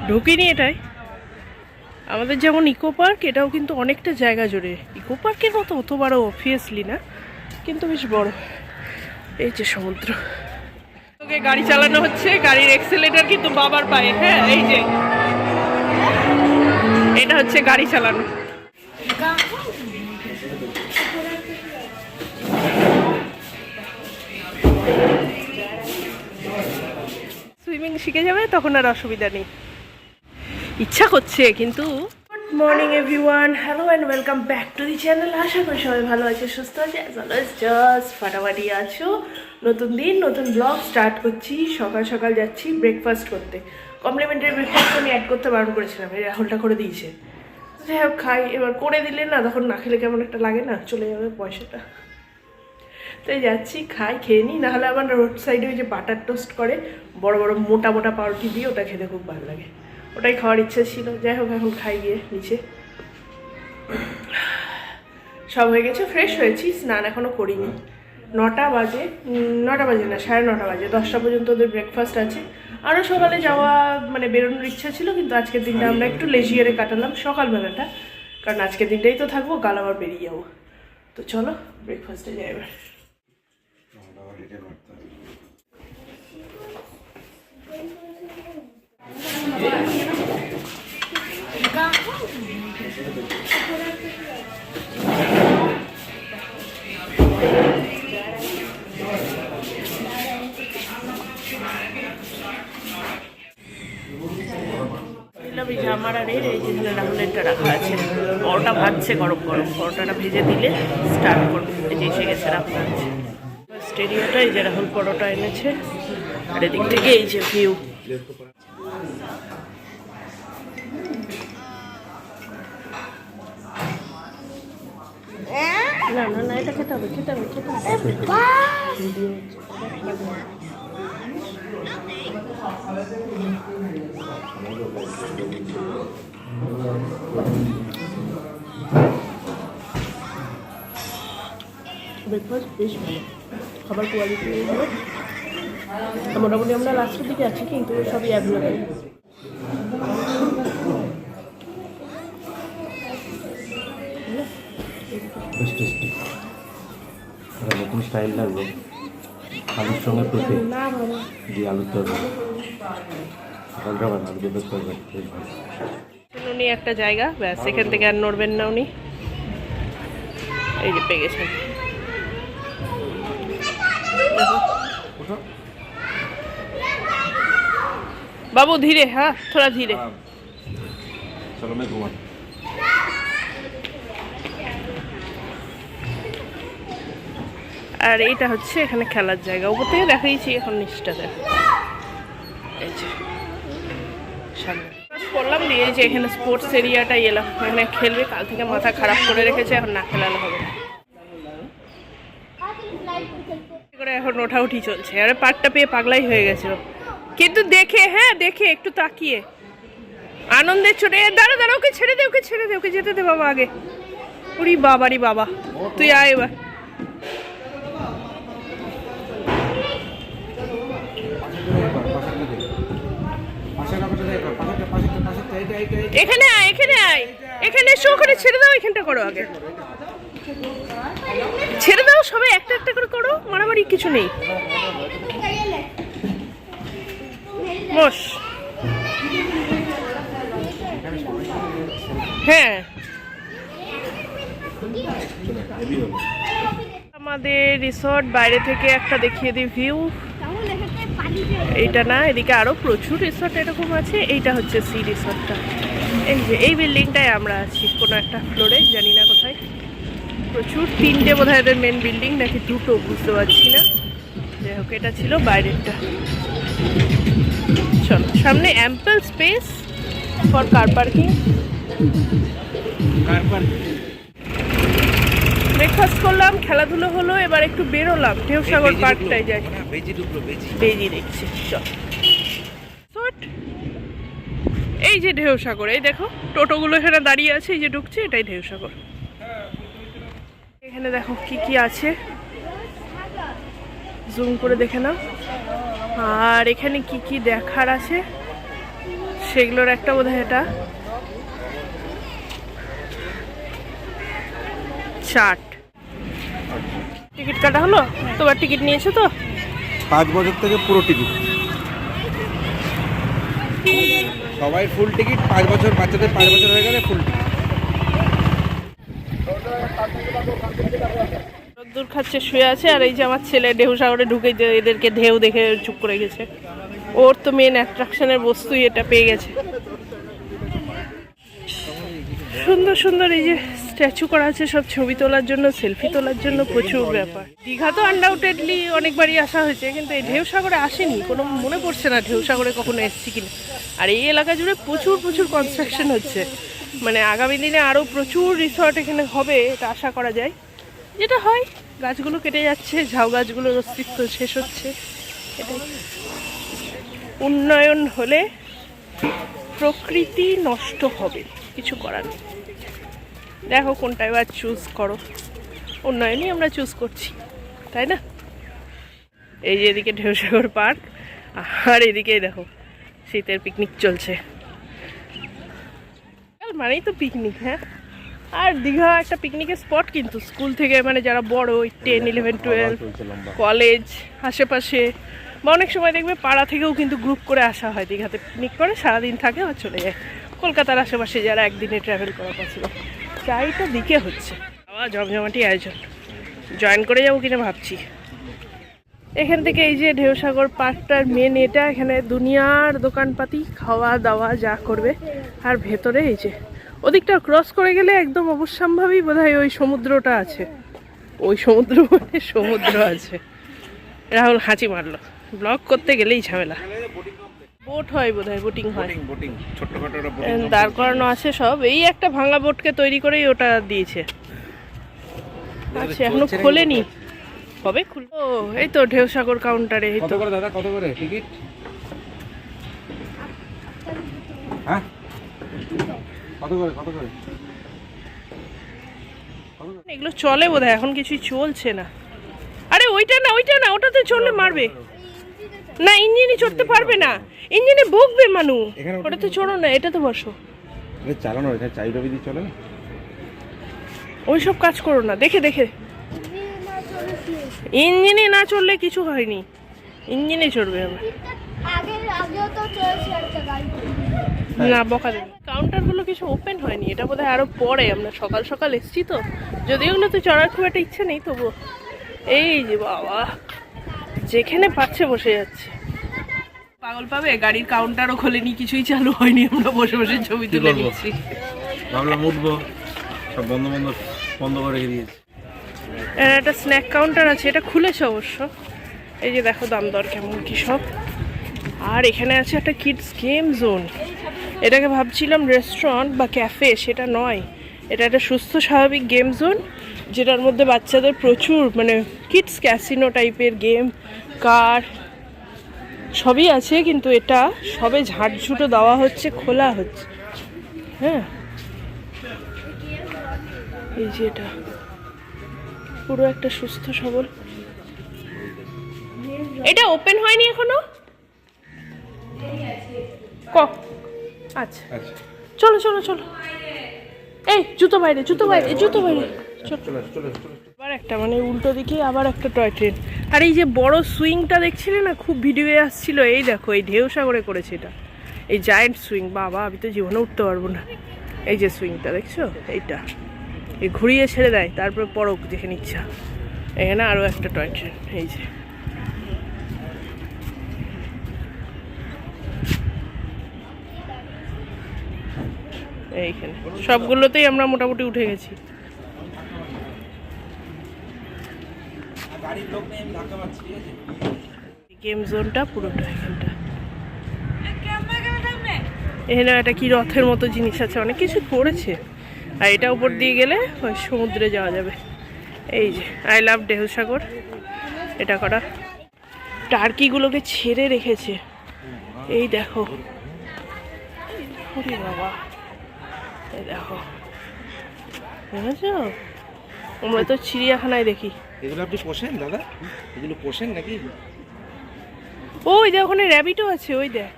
ঢুকিনি এটাই। আমাদের যেমন ইকো পার্ক, এটাও কিন্তু অনেকটা জায়গা জুড়ে। ইকো পার্কের মতো অত বড় অবভিয়াসলি না, কিন্তু বেশ বড়। এই যে সমুদ্র। ওকে গাড়ি চালানো হচ্ছে, গাড়ির এক্সেলেটার কিন্তু বাবার পায়ে। হ্যাঁ, এই যে এটা হচ্ছে গাড়ি চালানো। সুইমিং শিখে যাবে, তখন আর অসুবিধা নেই। ইচ্ছা করছে কিন্তু। Good morning everyone, hello and welcome back to the channel. আশা করি সবাই ভালো আছে, সুস্থ আছে, অ্যাজ অলওয়েজ জাস্ট ফাটাফাটি আছো। নতুন দিন, নতুন ব্লগ স্টার্ট করছি। সকাল সকাল যাচ্ছি ব্রেকফাস্ট করতে। কমপ্লিমেন্টারি ব্রেকফাস্ট আমি অ্যাড করতে বারণ করেছিলাম, এই রাহুলটা করে দিয়েছে। যাই হোক, খাই। এবার করে দিলে না, তখন না খেলে কেমন একটা লাগে না, চলে যাবে পয়সাটা। তাই যাচ্ছি, খাই, খেয়ে নিই। নাহলে আবার রোড সাইডে ওই যে বাটার টোস্ট করে বড় বড় মোটা মোটা পাউরুটি দিয়ে, ওটা খেতে খুব ভালো লাগে। ওটাই খাওয়ার ইচ্ছে ছিল। যাই হোক, এখন খাই গিয়ে নিচে। সব হয়ে গেছে, ফ্রেশ হয়েছি, স্নান এখনও করিনি। 9টা বাজে, 9টা বাজে না, 9:30 বাজে। 10টা পর্যন্ত ওদের ব্রেকফাস্ট আছে। আরও সকালে যাওয়া মানে বেরোনোর ইচ্ছা ছিল, কিন্তু আজকের দিনটা আমরা একটু লেজিয়ারে কাটালাম সকালবেলাটা, কারণ আজকের দিনটাই তো থাকবো, কাল আবার বেরিয়ে যাবো। তো চলো ব্রেকফাস্টে যাই এবার। আমার আর এই যেখানে রাহুলেরটা রাখা আছে, পরোটা ভাজছে গরম গরম। পরোটাটা ভেজে দিলে স্টার্ট করবে। এই যে এসে গেছে রাহুল আছে স্টেডিওটা। এই যে রাহুল পরোটা এনেছে, আর এদিক থেকে এই যে ভিউ। না না না, এটা খেতে হবে, খেতে হবে, খেতে হবে। ব্রেকফাস্ট বেশ ভালো, খাবার কোয়ালিটি ভালো। মোটামুটি আমরা লাস্টের দিকে আছি, কিন্তু সবই অ্যাভেলেবেল। নতুন স্টাইল লাগবে, আলুর সঙ্গে পেঁপে দিয়ে আলুর তরকারি, আলু পেঁপের তরকারি বেশ ভালো। উনি একটা জায়গা, ব্যাস এখান থেকে আর নড়বেন না উনি। এই যে পেয়ে গেছেন। বাবু ধীরে, হ্যাঁ থোড়া ধীরে। চলো मैं घुमा। আর এইটা হচ্ছে এখানে খেলার জায়গা। উপর থেকে দেখাইছি, এখন নিচটা দেখ। এই যে সামনে করলাম দিয়ে, যে এখানে স্পোর্টস এরিয়াটাই এলাম। এখানে খেলবে, কাল থেকে মাথা খারাপ করে রেখেছে, এখন না খেলালে হবে না। এখন ওঠাউঠি চলছে, আরে পার্কটা পেয়ে পাগলাই হয়ে গেছে। কিন্তু দেখে, হ্যাঁ দেখে একটু তাকিয়ে আনন্দের ছোটে। দাঁড়া দাঁড়া, ওকে ছেড়ে দে, ওকে ছেড়ে দে, ওকে যেতে দে বাবা আগে। উরি বাবারি বাবা, তুই আয় এবার। এখানে আয়, এখানে আয়, এখানে এসো, ওখানে ছেড়ে দাও, এখানটা করো আগে। ছেড়ে দাও, সবাই একটা একটা করে করো, মারামারি কিছু নেই। বস। হ্যাঁ, আমাদের রিসর্ট বাইরে থেকে একটা দেখিয়ে দিই ভিউ। এইটা না, এদিকে আরো প্রচুর রিসর্ট এরকম আছে। এইটা হচ্ছে সি রিসর্টটা। এই যে এই বিল্ডিংটায় আমরা আছি, কোনো একটা ফ্লোরে, জানি না কোথায়। প্রচুর, 3টে বোধ হয় এদের মেন বিল্ডিং, নাকি 2টো বুঝতে পারছি না। যাই হোক, এটা ছিল বাইরেরটা। চলো, সামনে ample space for car parking. Breakfast করলাম, খেলাধুলো হলো, এবার একটু বেরোলাম, ঢেউসাগর পার্কটায় যাই। বেজি দেখছি। এই যে ঢেউসাগর, এই দেখো টোটোগুলো এখানে দাঁড়িয়ে আছে, এই যে ঢুকছে, এটাই ঢেউসাগর। এখানে দেখো কি কি আছে, জুম করে দেখে নাও। আর এখানে কি কি দেখার আছে সেগুলোর একটা বোধহয় এটা চার্ট। টিকিট কাটা হলো? তোমার টিকিট নিয়েছো তো? 5 বছর থেকে পুরো টিকিট, সবাই ফুল টিকিট। 5 বছর, বাচ্চাদের 5 বছর হয়ে গেলে ফুল টিকিট। রোদ্দুর খাচ্ছে, শুয়ে আছে। আর এই যে আমার ছেলে ঢেউ সাগরে ঢুকে যে এদেরকে ঢেউ দেখে চুপ করে গেছে। ওর তো মেন অ্যাট্রাকশনের বস্তুই এটা পেয়ে গেছে। সুন্দর সুন্দর এই যে স্ট্যাচু করা আছে, সব ছবি তোলার জন্য, সেলফি তোলার জন্য প্রচুর ব্যাপার। দীঘা তো আনডাউটেডলি অনেকবারই আসা হয়েছে, কিন্তু এই ঢেউ সাগরে আসেনি, কোনো মনে পড়ছে না ঢেউ সাগরে কখনো এসেছি কিনা। আর এই এলাকা জুড়ে প্রচুর প্রচুর কনস্ট্রাকশন হচ্ছে, মানে আগামী দিনে আরও প্রচুর রিসর্ট এখানে হবে এটা আশা করা যায়। যেটা হয়, গাছগুলো কেটে যাচ্ছে, ঝাউ গাছগুলোর অস্তিত্ব শেষ হচ্ছে। এটাই উন্নয়ন হলে প্রকৃতি নষ্ট হবে, কিছু করার নেই। দেখো কোনটা এবার চুজ করো। উন্নয়নই আমরা চুজ করছি, তাই না? এই যে এদিকে ঢেউসাগর পার্ক, আর এদিকে দেখো শীতের পিকনিক চলছে। মানেই তো পিকনিক। হ্যাঁ, আর দীঘা একটা পিকনিকের স্পট, কিন্তু স্কুল থেকে মানে যারা বড়, ওই 10, 11, 12 কলেজ আশেপাশে, বা অনেক সময় দেখবে পাড়া থেকেও কিন্তু গ্রুপ করে আসা হয় দীঘাতে, পিকনিক করে সারাদিন থাকে আর চলে যায়। কলকাতার আশেপাশে যারা একদিনে ট্রাভেল করা পসিবল, চাইটা দিকে হচ্ছে। আবার জমজমাটি আয়োজন, জয়েন করে যাবো কিনা ভাবছি। এখান থেকে এই যে ঢেউসাগর পার্কটার মেন এটা, এখানে দুনিয়ার দোকানপাতি, খাওয়া দাওয়া যা করবে। আর ভেতরে এই যে ওদিকটা ক্রস করে গেলে একদম অবশ্যম্ভাবী বোধহয় ওই সমুদ্রটা আছে। ওই সমুদ্র মানে সমুদ্র আছে। রাহুল হাঁচি মারলো, ব্লগ করতে গেলেই ঝামেলা। বোট হয় বোধহয়, বোটিং হয়, দাঁড় করানো আছে সব। এই একটা ভাঙা বোটকে তৈরি করেই ওটা দিয়েছে। আচ্ছা, এখনো খোলেনি, কবে খুলবো? এই তো ঢেউসাগর কাউন্টারে। এই তো দাদা কত করে টিকিট? হ্যাঁ, কত করে? এগুলো চলে বোধহয়, এখন কিছুই চলছে না। আরে ওইটা না, ওটাতে চললে মারবে না, ইঞ্জিনে চড়তে পারবে না, ইঞ্জিনে বকবে মানু। ওটাতে চড়ো না, এটাতে বসো। চালানো চাইটা বিধি চলে না, ওইসব কাজ করো না, দেখে দেখে। ইঞ্জিনে না চললে কিছু হয়নি, ইঞ্জিনে চড়বে আমরা। না বকা দেবে। কাউন্টারগুলো কিছু ওপেন হয়নি, এটা বোধহয় আরো পরে। আমরা সকাল সকাল এসছি তো, যদি ওগুলোতে চড়ার খুব একটা ইচ্ছে নেই, তবু এই যে বাবা যেখানে পাচ্ছে বসে যাচ্ছে। পাগল পাবে, গাড়ির কাউন্টারও খোলেনি, কিছুই চালু হয়নি, আমরা বসে বসে ছবি তুলে নিচ্ছি। ভাবলাম উঠবো, সব বন্ধ করে রেখে দিয়েছি। একটা স্ন্যাক কাউন্টার আছে, এটা খুলেছে অবশ্য। এই যে দেখো দাম দর কেমন কি সব। আর এখানে আছে একটা কিডস গেম জোন। এটাকে ভাবছিলাম রেস্টুরেন্ট বা ক্যাফে, সেটা নয়, এটা একটা সুস্থ স্বাভাবিক গেম জোন, যেটার মধ্যে বাচ্চাদের প্রচুর মানে কিডস ক্যাসিনো টাইপের গেম, কার সবই আছে। কিন্তু এটা সবে ঝাড়ঝুটো দেওয়া হচ্ছে, খোলা হচ্ছে। হ্যাঁ, এই যে এটা পুরো একটা সুস্থ সবল। এটা ওপেন হয়নি এখনো। আচ্ছা চলো চলো চলো। এই জুতো বাইরে, জুতো বাইরে, জুতো বাইরে। আবার একটা মানে উল্টো দিকে আবার একটা টয় ট্রেন। আর এই যে বড় সুইংটা দেখছিলে না, খুব ভিডিওয়ে আসছিল, এই দেখো এই ঢেউসাগরে করেছে এটা, এই জায়েন্ট সুইং। বাবা, আমি তো জীবনে উঠতে পারবো না। এই যে সুইংটা দেখছো, এইটা এই ঘুরিয়ে ছেড়ে দেয়, তারপরে পরক যেখানে ইচ্ছা। এখানে আরও একটা টয় ট্রেন, এই যে এইখানে সবগুলোতেই আমরা মোটামুটি উঠে গেছি। গেম জোনটা পুরোটা এখানটা। এখানে একটা কি রথের মতো জিনিস আছে, অনেক কিছু করেছে। আর এটা উপর দিয়ে গেলে ওই সমুদ্রে যাওয়া যাবে। এই যে আই লাভ ঢেউসাগর এটা করা। টার্কিগুলোকে ছেড়ে রেখেছে, এই দেখো। ওরে বাবা, এই দেখো, বুঝেছ? আমরা তো চিড়িয়াখানায় দেখি। এগুলো আপনি পোষেন দাদা? এগুলো পোষেন নাকি? ওই দেখ, ওখানে র্যাবিটও আছে, ওই দেখ।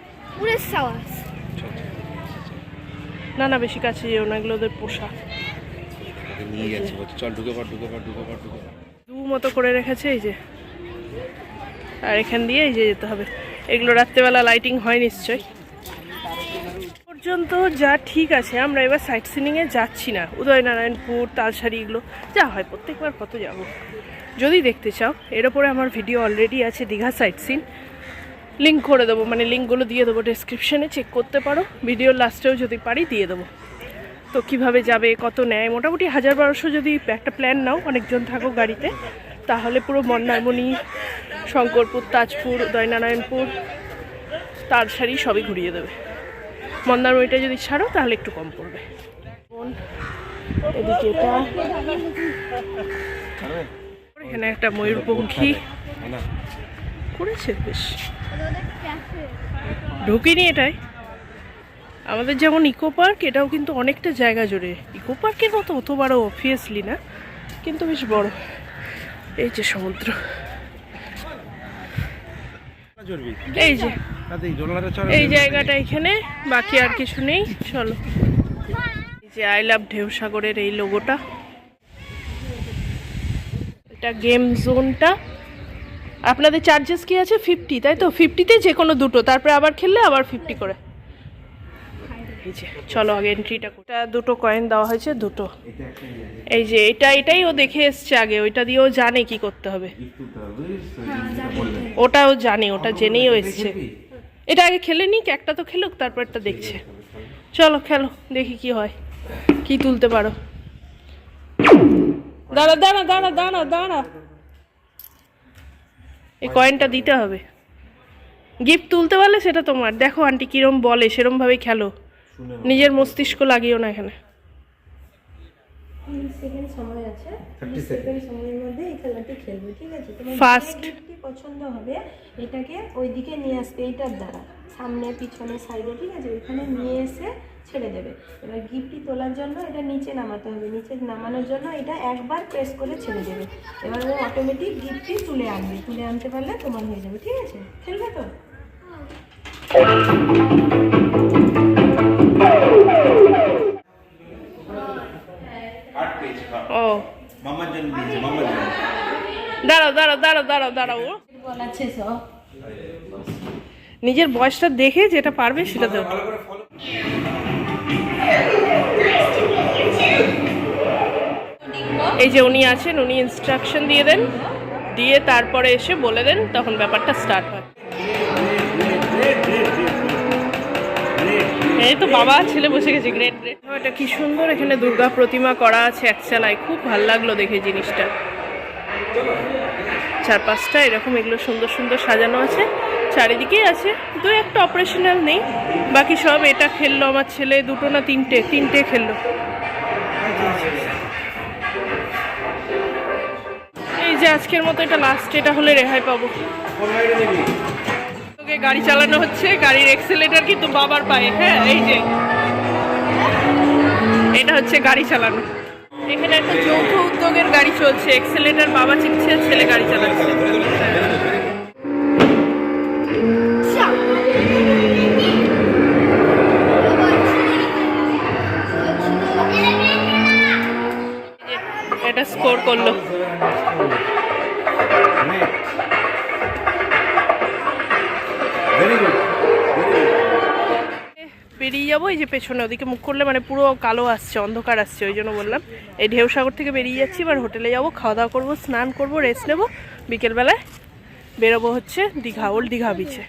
না না বেশি কাছে যেও না, এগুলো ওদের পোষা। নিয়ে যাচ্ছে, বলছে চল ঢুকে পড় ঢুকে পড় ঢুকে পড় ঢুকে পড়। দু মতো করে রেখেছে এই যে, আর এখান দিয়ে এই যে যেতে হবে। এগুলো রাত্রেবেলা লাইটিং হয় নিশ্চয়। পর্যন্ত যা ঠিক আছে, আমরা এবার সাইট সিনিংয়ে যাচ্ছি না। উদয়নারায়ণপুর, তালসারি এগুলো যা হয় প্রত্যেকবার কত যাব। যদি দেখতে চাও এর ওপরে আমার ভিডিও অলরেডি আছে, দীঘা সাইট সিন, লিঙ্ক করে দেবো, মানে লিঙ্কগুলো দিয়ে দেবো ডেসক্রিপশানে, চেক করতে পারো। ভিডিওর লাস্টেও যদি পারি দিয়ে দেবো। তো কিভাবে যাবে, কত নেয়, মোটামুটি 1000-1200 যদি একটা প্ল্যান নাও, অনেকজন থাকো গাড়িতে, তাহলে পুরো মন্দারমণি, শঙ্করপুর, তাজপুর, উদয়নারায়ণপুর, তালসারি সবই ঘুরিয়ে দেবে। মন্দারমণিটা যদি ছাড়ো তাহলে একটু কম পড়বে। এদিকে এটা, এখানে একটা ময়ূরপঙ্খী করেছে বেশ, ঢুকিনি এটাই। আমাদের যেমন ইকো পার্ক, এটাও কিন্তু অনেকটা জায়গা জুড়ে। ইকো পার্কের মতো অত বড় অবভিয়াসলি না, কিন্তু বেশ বড়। এই যে সমুদ্র, এই যে এই জায়গাটা এখানে, বাকি আর কিছু নেই। চলো, এই যে আই লাভ ঢেউসাগরের এই লোগোটা, এটা গেম জোনটা। আপনাদের চার্জেস কি আছে? 50, তাই তো? 50-তে যে কোনো দুটো, তারপরে আবার খেললে আবার 50 করে। এই যে চলো আগে এন্ট্রিটা, দুটো কয়েন দেওয়া হয়েছে, দুটো। এই যে এটাই ও দেখে এসছে আগে, ওইটা দিয়েও জানে কি করতে হবে। ওটাও জানে, ওটা জেনেই এসছে। এটা আগে খেলে নিক, একটা তো খেলুক, তারপর একটা দেখছে। চলো খেলো, দেখি কি হয়, কি তুলতে পারো। দাঁড়া দাঁড়া দাঁড়া দাঁড়া দাঁড়া, এই কয়েনটা দিতে হবে। গিফট তুলতে পারলে সেটা তোমার। দেখো আন্টি কিরম বলে, সেরম ভাবে খেলো, নিজের মস্তিষ্ক লাগিও না এখানে। সময় আছে, 30 সেকেন্ড সময়ের মধ্যে এই খেলাটি খেলবে, ঠিক আছে? তোমার ফার্স্ট গিফটটি পছন্দ হবে, এটাকে ওইদিকে নিয়ে আসবে, এইটার দ্বারা সামনে পিছনে সাইডে, ঠিক আছে? ওইখানে নিয়ে এসে ছেড়ে দেবে। এবার গিফটটি তোলার জন্য এটা নিচে নামাতে হবে, নিচে নামানোর জন্য এটা একবার প্রেস করে ছেড়ে দেবে। এবার ও অটোমেটিক গিফটটি তুলে আনবে, তুলে আনতে পারলে তোমার হয়ে যাবে, ঠিক আছে? খেলবে তো? ও দাঁড়াও দাঁড়াও দাঁড়াও দাঁড়াও দাঁড়াও, বলাচ্ছে সব নিজের বয়সটা দেখে যেটা পারবে সেটা দেবো। এই যে উনি আছেন, উনি ইনস্ট্রাকশন দিয়ে দেন, দিয়ে তারপরে এসে বলে দেন, তখন ব্যাপারটা স্টার্ট হয়। এই তো বাবা ছেলে বসে গেছে, গ্রেট গ্রেট। এটা কি সুন্দর, এখানে দুর্গা প্রতিমা করা আছে একচালায়, খুব ভালো লাগলো দেখে জিনিসটা। 4-5টা এরকম এগুলো সুন্দর সুন্দর সাজানো আছে, চারিদিকেই আছে। দু একটা অপারেশনাল নেই, বাকি সব। এটা খেললো আমার ছেলে, দুটো না তিনটে খেললো। এই যে আজকের মতো এটা লাস্ট, এটা হলে রেহাই পাবো। তোকে গাড়ি চালানো হচ্ছে, গাড়ির এক্সেলেটার কিন্তু বাবার পায়ে। হ্যাঁ, এই যে এটা হচ্ছে গাড়ি চালানো। এখানে একটা যৌথ উদ্যোগের গাড়ি চলছে, এক্সেলেটার বাবা চিকছে, ছেলে গাড়ি চালাচ্ছে। এটা স্কোর করলো। বেরিয়ে যাবো, এই যে পেছনে ওদিকে মুখ করলে মানে পুরো কালো আসছে, অন্ধকার আসছে, ওই জন্য বললাম। এই ঢেউসাগর থেকে বেরিয়ে যাচ্ছি, এবার হোটেলে যাবো, খাওয়া দাওয়া করবো, স্নান করবো, রেস্ট নেবো। বিকেলবেলায় বেরোবো হচ্ছে দীঘা, ওল্ড দীঘা বিচে।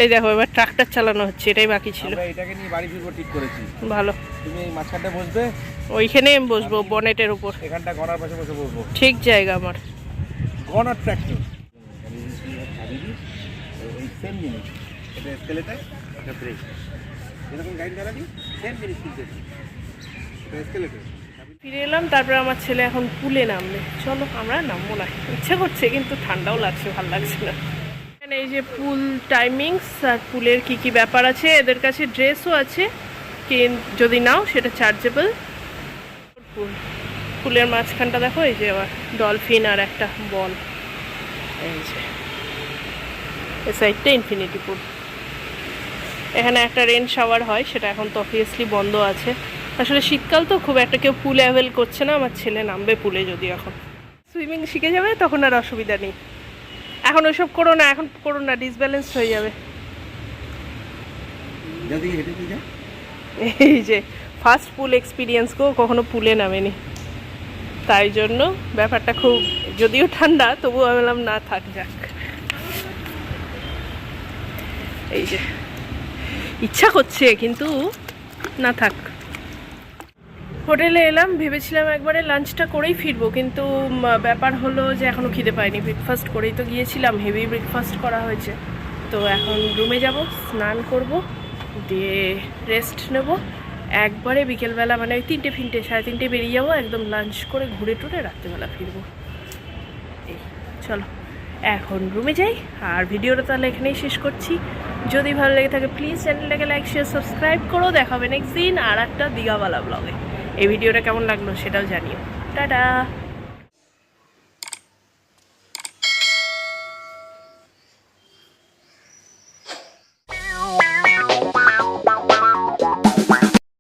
এই দেখো এবার ট্রাক্টর চালানো হচ্ছে, এটাই বাকি ছিল। আমরা এটাকে নিয়ে বাড়ি ফিরবো ঠিক করেছি। ভালো, তুমি এই মাঝখানটা বসবে, ওইখানে বসবো বনেটের উপর, এখানটা গনার পাশে বসে বসবো। ঠিক জায়গা আমার। গনার ট্র্যাক্টর ওই সেম জিনিস, এটা এসকেলেটার, এটা ব্রেক, এরকম গাড়ি চালাবি সেম জিনিস কিনতে, এটা এসকেলেটার। ফিরে এলাম, তারপরে আমার ছেলে এখন পুলে নামবে। চলো আমরা নামবো না, ইচ্ছে করছে কিন্তু ঠান্ডাও লাগছে, ভালো লাগছে না। এখানে এই যে পুল টাইমিংস আর পুলের কি কি ব্যাপার আছে, এদের কাছে ড্রেসও আছে, যদি নাও সেটা চার্জেবল। পুলের মাঝখানটা দেখো, এই যে আবার ডলফিন আর একটা বল, এই যে এই সাইডটা ইনফিনিটি পুল। এখানে একটা রেন শাওয়ার হয়, সেটা এখন তো অবভিয়াসলি বন্ধ আছে। আসলে শীতকাল তো খুব একটা কেউ পুলে অ্যাভেল করছে না। আমার ছেলে নামবে পুলে, যদি এখন সুইমিং শিখে যাবে তখন আর অসুবিধা নেই। এখন ওইসব করো না, এখন করো না, ডিসব্যালেন্স হয়ে যাবে। যদি হেঁটে দিয়ে যায় এই যে ফার্স্ট পুল এক্সপিরিয়েন্স গো, কখনো পুলে নামেনি, তাই জন্য ব্যাপারটা খুব, যদিও ঠান্ডা তবুও আমি বললাম না থাক যাক। এই যে ইচ্ছা করছে কিন্তু না থাক। হোটেলে এলাম, ভেবেছিলাম একবারে লাঞ্চটা করেই ফিরবো, কিন্তু ব্যাপার হলো যে এখনও খিদে পাইনি। ব্রেকফাস্ট করেই তো গিয়েছিলাম, হেভি ব্রেকফাস্ট করা হয়েছে। তো এখন রুমে যাব, স্নান করব, দিয়ে রেস্ট নেব। একবারে বিকেলবেলা মানে ওই 3টে 3:30 বেরিয়ে যাবো, একদম লাঞ্চ করে ঘুরে টুরে রাত্রেবেলা ফিরবো। এই চলো এখন রুমে যাই, আর ভিডিওটা তাহলে এখানেই শেষ করছি। যদি ভালো লেগে থাকে প্লিজ চ্যানেলটাকে লাইক শেয়ার সাবস্ক্রাইব করো। দেখা হবে নেক্সট দিন আর একটা দীঘাওয়ালা ব্লগে। এই ভিডিওটা কেমন লাগলো সেটাও জানিও। টাটা।